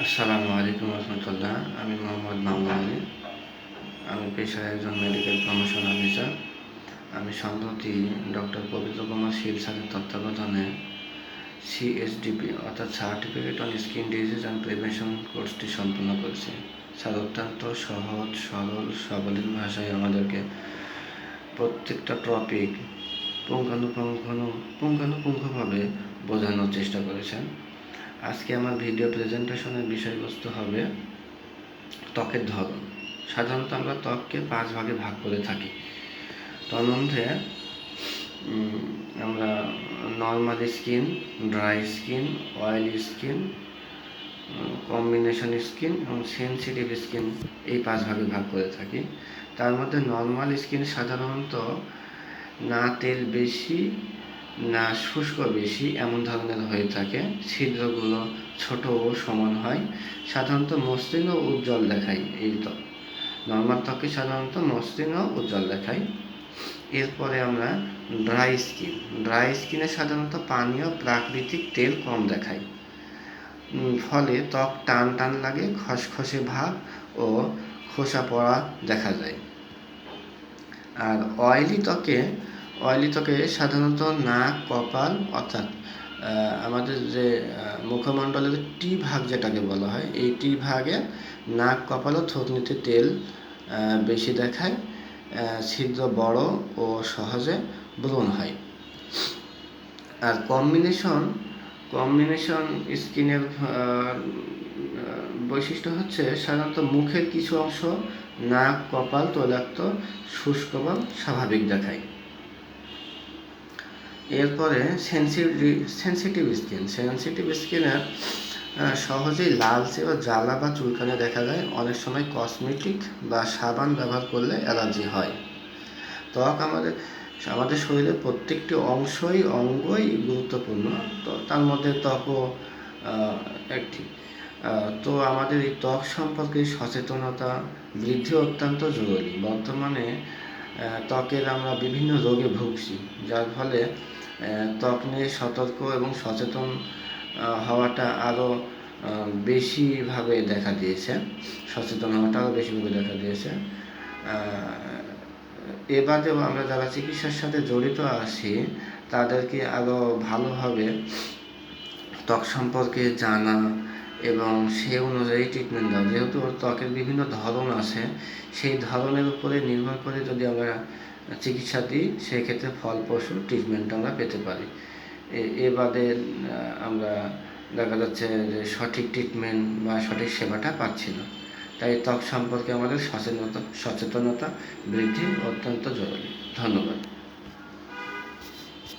আসসালামু আলাইকুম রহমতুল্লাহ। আমি মোহাম্মদ মামুন আলী। আমি পেশায় একজন মেডিকেল প্রমোশন অফিসার। আমি সম্প্রতি ডক্টর পবিত্র কুমার শীল স্যারের তত্ত্বাবধানে CSDP অর্থাৎ certificate on skin disease and prevention কোর্সটি সম্পন্ন করেছি। স্যার অত্যন্ত সহজ সরল সাবলীল ভাষায় আমাদেরকে প্রত্যেকটা টপিক পুঙ্খানুপুঙ্খভাবে বোঝানোর চেষ্টা করেছেন। আজকে আমার ভিডিও প্রেজেন্টেশনের বিষয়বস্তু হবে ত্বকের ধরন। সাধারণত আমরা ত্বককে 5 ভাগে ভাগ করে থাকি। তন্মধ্যে আমরা normal skin, dry skin, oily skin, combination skin এবং সেনসিটিভ স্কিন এই 5 ভাগে ভাগ করে থাকি। তার মধ্যে নর্মাল স্কিন সাধারণত না তেল বেশি না শুষ্ক বেশি এমন ধরনের হয়ে থাকে। ছিদ্রগুলো ছোট ও সমান হয়। সাধারণত মসৃণ ও উজ্জ্বল দেখায়। এই ত্বক নর্মাল ত্বকে সাধারণত মসৃণ ও উজ্জ্বল দেখায়। এরপরে আমরা ড্রাই স্কিনে সাধারণত পানীয় প্রাকৃতিক তেল কম দেখায়, ফলে ত্বক টান টান লাগে, খসখসে ভাব ও খোসা পড়া দেখা যায়। আর অয়েলি ত্বকে সাধারণত নাক, কপাল অর্থাৎ আমাদের যে মুখমণ্ডলের টি ভাগ যেটাকে বলা হয়, এই টি ভাগে নাক, কপাল ও থুতনিতে তেল বেশি দেখায়। ছিদ্র বড় ও সহজে ব্রণ হয়। আর কম্বিনেশন স্কিনের বৈশিষ্ট্য হচ্ছে সাধারণত মুখের কিছু অংশ নাক, কপাল, তৈলাক্ত, শুষ্ক বা স্বাভাবিক দেখায়। এরপরে সেনসিটিভ স্কিনের সহজেই লালচে ও জ্বালা বা চুলকানি দেখা যায়। অনেক সময় কসমেটিক বা সাবান ব্যবহার করলে অ্যালার্জি হয়। ত্বক আমাদের শরীরের প্রত্যেকটি অঙ্গই গুরুত্বপূর্ণ, তো তার মধ্যে ত্বকও একটি। তো আমাদের এই ত্বক সম্পর্কে সচেতনতা বৃদ্ধি অত্যন্ত জরুরি। বর্তমানে ত্বকের আমরা বিভিন্ন রোগে ভুগছি, যার ফলে ত্বক নিয়ে সতর্ক এবং সচেতন হওয়াটা আরও বেশিভাবে দেখা দিয়েছে। এ বাদেও আমরা যারা চিকিৎসার সাথে জড়িত আছি তাদেরকে আরও ভালোভাবে ত্বক সম্পর্কে জানা এবং সে অনুযায়ী ট্রিটমেন্ট দেওয়া। যেহেতু ত্বকের বিভিন্ন ধরন আছে, সেই ধরনের উপরে নির্ভর করে যদি আমরা চিকিৎসা দিই, সেক্ষেত্রে ফলপ্রসূ ট্রিটমেন্ট আমরা পেতে পারি। এ বাদে আমরা দেখা যাচ্ছে যে সঠিক ট্রিটমেন্ট বা সঠিক সেবাটা পাচ্ছি না। তাই ত্বক সম্পর্কে আমাদের সচেতনতা বৃদ্ধি অত্যন্ত জরুরি। ধন্যবাদ।